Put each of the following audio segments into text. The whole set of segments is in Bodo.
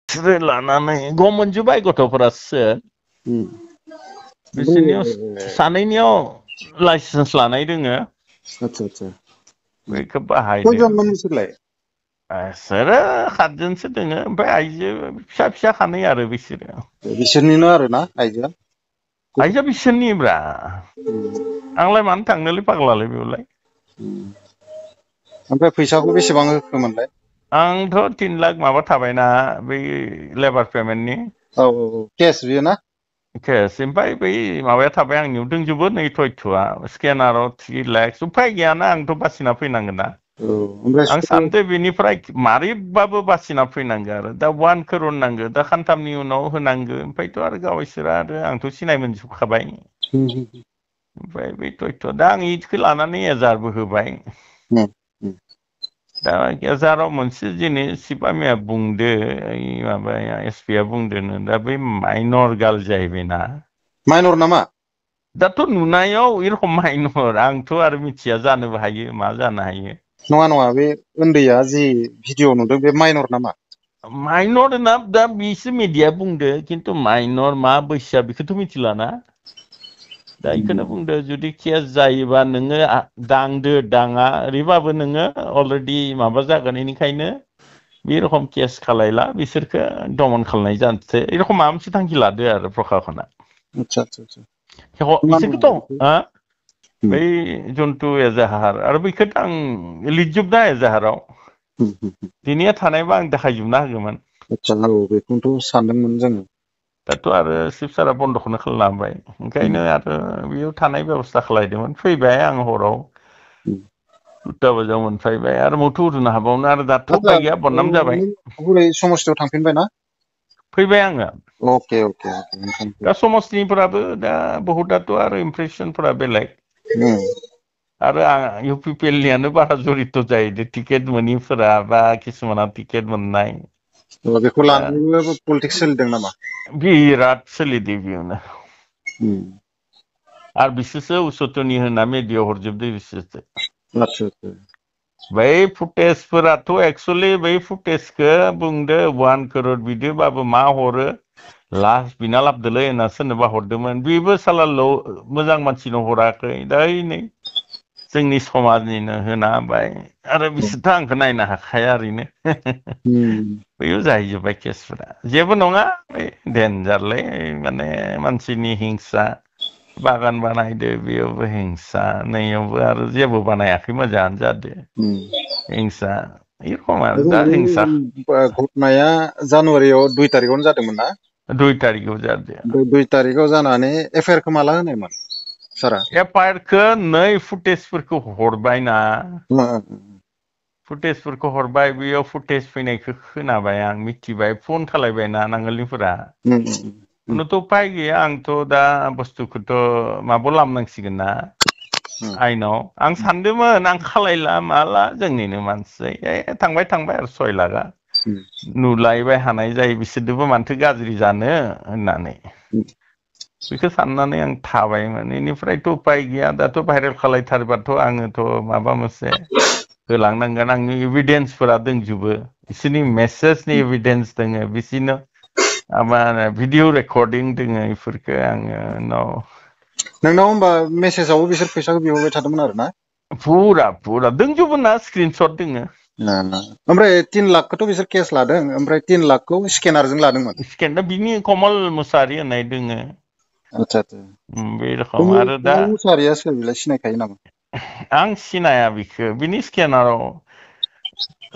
बिसोरो लानानै गम मोनजोब्बाय गथ'फोरासो बिसोरनियाव सानैनियाव लाइसेन्स लानाय दोङो आतसा बैखौ बाहायदो खयजनमोन नोंसोरलाय बिसोरो 7 जनसो दोङो ओमफ्राय आइजो फिसा खानै आरो बिसोरनिनो आरोना आइजोआ आइजोआ बिसोरनिब्रा आंलाय मानो थांनोलै पागलालै बेयावलाय ओमफ्राय फैसाखौ बेसेबां होखोमोनलाय आंथ' 3 लाख माबा थाबायना बै लेबार पेमेन्टनि औ केस बियो ना केस ओमफ्राय बै माबाया थाबाय आंनियाव दंजोबो नै थयथ'आ स्केनाराव 3 लाख उफाय गैयाना आंथ' बासिना फैनांगोन ना आं सानदो बेनिफ्राय मारैबाबो बासिना फैनांगौ आरो दा 1 crore नांगौ दा खानथामनि उनाव होनांगौ ओमफ्रायथ' आरो गावसोर आरो आंथ' सिनाय मोनजोबखाबाय ओमफ्राय बै तयथ' दा आं इखौ लानानै एजाहारबो होबाय दा एजाहाराव मोनसे जिनिस सिपामिया बुंदो माबाया एसपिआ बुंदोनो दा बै माइनर गार्ल जाहैबायना माइनर नामा दाथ' नुनायाव एरखम माइनर आंथ' आरो मिथिया जानोबो हायो मा जानो हायो नङा बे उन्दैया जि भिडिअ नुदों बे माइनर नामा माइनर होनना दा बिसो मिडिया बुंदो खिन्थु माइनर मा बैसोआ बेखौथ' मिथिलाना दा बेखौनो बुंदो जुदि केस जायोबा नोङो दांदो दाङा ओरैबाबो नोङो अलरेडि माबा जागोन बेनिखायनो बे रखम केस खालायला बिसोरखो दमन खालामनाय जानोसै ए रखम माबा मोनसे थांखि लादो आरो प्रखाखना आतसा बिसोरखौथ' बै जन्थु एजाहार आरो बैखौथ' आं लिरजोबदों एजाहाराव दिनैया थानायबा आं देखायजोबना होगौमोन आतसा बेखौथ' सानदोंमोन जोङो दाथ' आरो चिफ सारा बन्द'खौनो खालामना होबाय ओंखायनो आरो बेयाव थानाय बेब'स्था खालायदोंमोन फैबाय आं हराव 2टा बाजियाव मोनफैबाय आरो मथो उन्दुनो हाबावनो आरो दाथ' आतसा उफाय गैया बदनाम जाबाय हरै समस्थियाव थांफिनबाय ना फैबाय आङो अके दा समस्तिनिफोराबो दा बहुतआथ' आरो इमप्रेसनफोरा बेलेग आरो आं इउ पि पि एल नियानो बारा जरित' जायो टिकेट मोनिफोरा बा किसुमाना टिकेट मोननाय बेखौ लानानैबो पलिटिक्स सोलिदों नामा बिराद सोलिदों बेयावनो आरो बिसोरसो उसुतनि होनना मेडियाव हरजोबदो बिसोरसो आतसा बै फुटेजफोराथ' एक्सुवेलि बै फुटेजखौ बुंदो 1 crore बिदोबाबो मा हरो लास्ट बिना लाबदोलै होनना सोरनोबा हरदोंमोन बेबो साला मोजां मानसिनो हराखै दा नै जोंनि समाजनिनो होना होबाय आरो बिसोरथ' आंखौ नायनो हाखाया ओरैनो बैयाव जाहैजोब्बाय केसफोरा जेबो नङा देनजारलै माने मानसिनि हिंसा बागान बानायदो बेयावबो हिंसा नैयावबो आरो जेबो बानायाखै मोजाङानो जादो हिंसा ए रखम आरो दा हिंसा घटनाया जानुवारियाव 2 तारिखआवनो जादोंमोन ना 2 तारिखआव जादों 2 तारिखआव जानानै एफ आइ आर खौ माला होनायमोन सारा एफआइआरखौ नै फुटेजफोरखौ हरबायना फुटेजफोरखौ हरबाय बेयाव फुटेज फैनायखौ खोनाबाय आं मिथिबाय फन खालायबायना नांगोलनिफोरा खुनुथ' उफाय गैया आंथ' दा बुस्थुखौथ' माबायाव लाबोनांसिगोन ना आइनाव आं सानदोंमोन आं खालायला माला जोंनिनो मानसि थांबाय आरो 6 लाखआ नुलायबाय हानाय जायो बिसोरदोबो मानोथो गाज्रि जानो होननानै बेखौ साननानै आं थाबायमोन बेनिफ्रायथ' उफाय गैया दाथ' भाइरेल खालायथारबाथ' आङोथ' माबा मोनसे होलांनांगोन आंनि एभिडेन्सफोरा दंजोबो बिसोरनि मेसेजनि एभिडेन्स दङो बिसोरनो मा होनो भिडिअ रेकर्डिं दोङो बेफोरखौ आङो उनाव नोंनाव होमबा मेसेजावबो बिसोर फैसाखौ बिहरबाय थादोंमोन आरो ना फुरा दोंजोबो ना स्क्रिनसट दोङो ओमफ्राय 3 लाखखौथ' बिसोर केस लादों ओमफ्राय 3 लाखखौ स्केनारजों लादोंमोन स्केन बिनि कमल मुसाहारि होननाय दोङो आतसा बे रखम आरो दा कमल मुसाहारिया सोर बेलाय सिनायखायो नामा आं सिनाया बिखौ बिनि स्केनाराव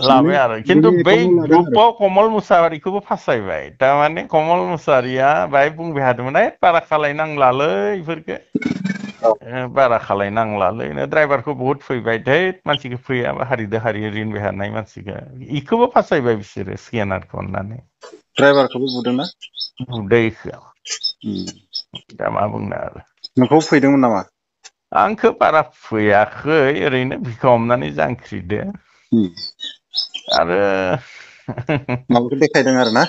माने लाबाय आरो खिन्थु बिनि बै एकाउन्टाव लादों आरो ग्रुपाव कमल मुसाहारिखौबो फासायबाय थारमाने कमल मुसाहारिया बाहाय बुंबाय थादोंमोन बारा खालायनांलालै बेफोरखो बारा खालायनांलालै ड्राइभारखौ बहुद फैबाय थै मानसिखौ फैयाबा हारिदो हारि रिनबाय थानाय मानसिखौ इखौबो फासायबाय बिसोरो स्केनारखौ होननानै ड्राइभारखौबो बुदोंना बुदों इखौ दा मा बुंनो आरो नोंखौ फैदोंमोन नामा आंखौ बारा फैयाखै ओरैनो बिखा हमनानै जांख्रिदो आरो माबाखौ देखायदों आरो ना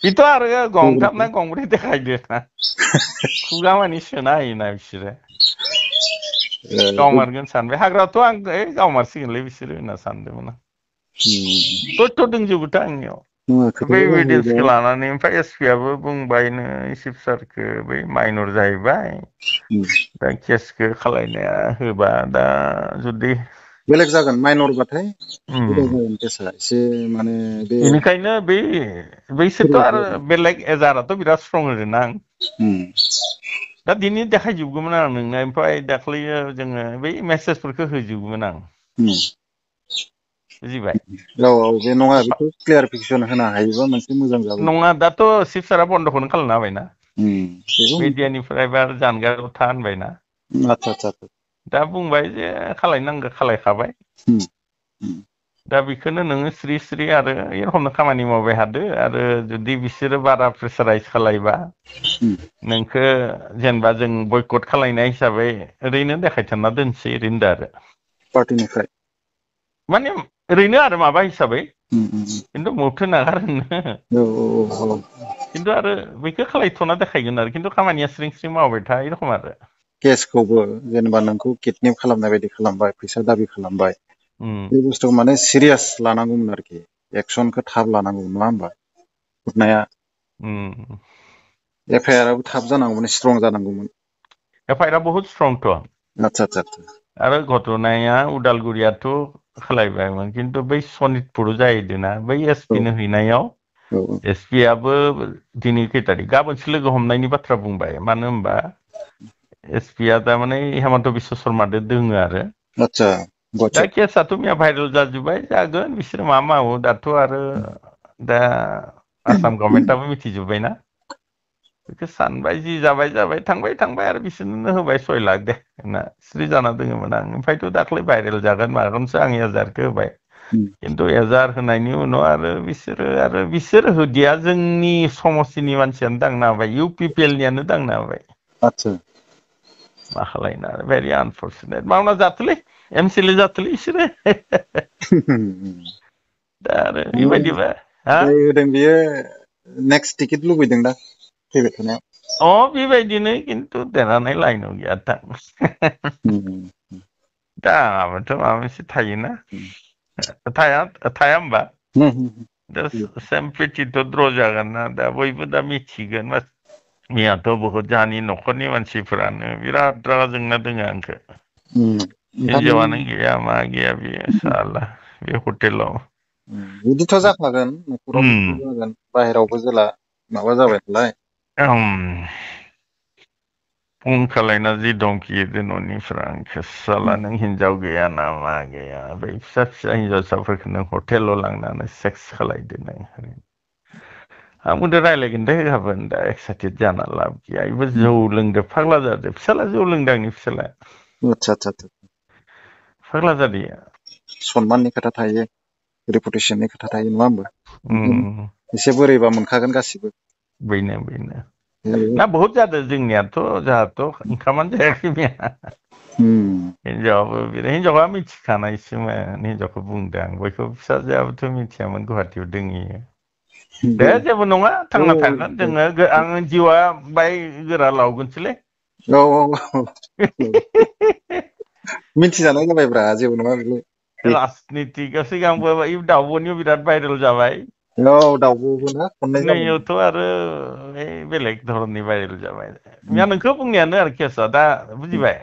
बेथ' आरो गंथाम ना गंब्रै देखायदो ना खुगा मानि सोना होयोना बिसोरो गावमारगोन सानबाय हाग्रायावथ' आं गावमारसिगोनलै बिसोरो होनना सानदोंमोन आं तयथ' दंजोबोथ' आंनियाव नङा बै खोथाया एभिडेन्सखौ जाहैबाय लानानै ओमफ्राय एसपिआबो बुंबायनो चिफ सारखो बै माइनर जाहैबाय दा केसखौ खालायनाया होबा दा जुदि बेलेग जागोन माइनरबाथाय बेलेग जागोन केसा एसे माने बे बेनिखायनो बैसोरथ' आरो बेलेग एजाराथ' बिराद स्ट्रं होदों आं दा दिनै देखायजोबगौमोन आं नोंनो ओमफ्राय दाख्लै जोङो बै मेसेजफोरखौ होजोबगौमोन आं बुजिबाय औ औ बे नङा बेखौ क्लियारिफिकेसन होनो हायोबा मोनसे मोजां जाबाय नङा दाथ' चिफ सारा बन्द'खौनो खालामना होबायना बेखौ मिडियानिफ्रायबो आरो जानगाराव था होनबायना आदसा आदसा दा बुंबाय जे खालायनांगौ खालायखाबाय दा बेखौनो नोङो स्रि स्रि आरो ए रखमनो खामानि मावबाय थादो आरो जुदि बिसोरो बारा प्रेसाराइज खालायबा नोंखौ जेनेबा जों बयकट खालायनाय हिसाबै ओरैनो देखायथारना दोनसै ओरैनो दा आरो पार्टिनिफ्राय माने ओरैनो आरो माबा हिसाबै खिन्थु मथो नागारनो खिन्थु आरो बेखौ खालायथ'ना देखायगोन आरो खिन्थु खामानिया स्रिं स्रिं मावबाय था ए रखम आरो केसखौबो जेनेबा नोंखौ किडनेप खालामनाय बायदि खालामबाय फैसा दाबि खालामबाय बे बुस्थुखौ माने सिरियास लानांगौमोन आरोखि एक्सनखौ थाब लानांगौमोन नङा होमबा हरनाया एफआइआरआबो थाब जानांगौमोन स्ट्रं जानांगौमोन एफआइआरआ बहुत स्ट्रंथ' आदसा आदसा आरो घटनाया उदालगुरियाथ' खालायबायमोन खिन्थु बै सनितपुराव जाहैदोंना बै एसपिनो हैनायाव एसपिआबो दिनै खै थारिख गाबोनसो लोगो हमनायनि बाथ्रा बुंबाय मानो होनबा एसपिआ थारमाने हेमन्त बिश्व शर्मादो दोङो आरो आदसा दा गुवाहाटियाव केसाथ' मैया भाइरेल जाजोब्बाय जागोन बिसोर मा मावो दाथ' आरो दा आसाम गभर्नमेन्टआबो मिथिजोब्बायना बेखौ सानबाय जि जाबाय जाबाय थांबाय आरो बिसोरनो होबाय 6 लाख दे होनना स्रि जाना दोङोमोन आं ओमफ्रायथ' दाख्लै भाइरेल जागोन मागोनसो आं एजारखौ होबाय खिन्थु एजार होनायनि उनाव आरो बिसोर होदिया जोंनि समस्तिनि मानसियानो दांना होबाय इउ पि पि एल नियानो दांना होबाय आदसा मा खालायनो आरो भेरि आनफर्चुनेट मावना जाथोलै एमसिएलए जाथोलै बिसोरो दा आरो बेबायदिबा हा जाय होदों बियो नेक्स्ट टिकेट लुबैदों दा फैबाय थानायाव बेबायदिनो खिन्थु देरहानाय लाइनाव गैया थां दा माबाथ' माबा मोनसे थायोना थाया होमबा दा सेम पेटिथ' द्र' जागोन ना दा बयबो दा मिथिगोन मैयाथ' बहुत जोंहानि न'खरनि मानसिफोरानो बिराद रागा जोंना दोङो आंखौ हिनजावानो गैया मा गैया बेयो साला बे हटेलाव बिदिथ' जाखागोन न'खराव बिदिथ' जागोन बाहेरावबो जेला माबा जाबाय नालाय फन खालायना जि दंखियो न'निफ्रा आंखौ साला नों हिनजाव गैया ना मा गैया बै फिसा फिसा हिनजावसाफोरखौ नों हटेलाव लांनानै सेक्स खालायदो नों आंबोथ' रायज्लायगोन दे गाबोन दा एक्साइटेड जाना लाब गैया बेबो जौ लोंदो फाग्ला जादो फिसाला जौ लोंदों आंनि फिसाला आदसा फाग्ला जादो सनमाननि खोथा थायो रेपुटेसननि खोथा थायो नङा होमबा एसे बोरैबा मोनखागोन गासिबो बेनो ना बहुत जादों जोंहाथ' ओंखामानो जायाखै मैया हिनजावा मिथिखानायसोमोन हिनजावखौ बुंदों आं बयखौबो फिसाजोआबोथ' मिथियामोन गुवाहाटियाव दोङो दे जेबो नङा थांना थागोन जोङो आं जिउआ बाय गोरा लावगोनसोलै औ मिथिजानाय जाबायब्रा जेबो नङा बेखौ राजनितिकआ सिगांबो दाउब'नियाव बिराद भाइरेल जाबाय औ दाउब'बो ना खननाय जाबाय नैयावथ' आरो बेलेग धरननि भाइरेल जाबाय मैया नोंखौ बुंनायानो आरो केसआ दा बुजिबाय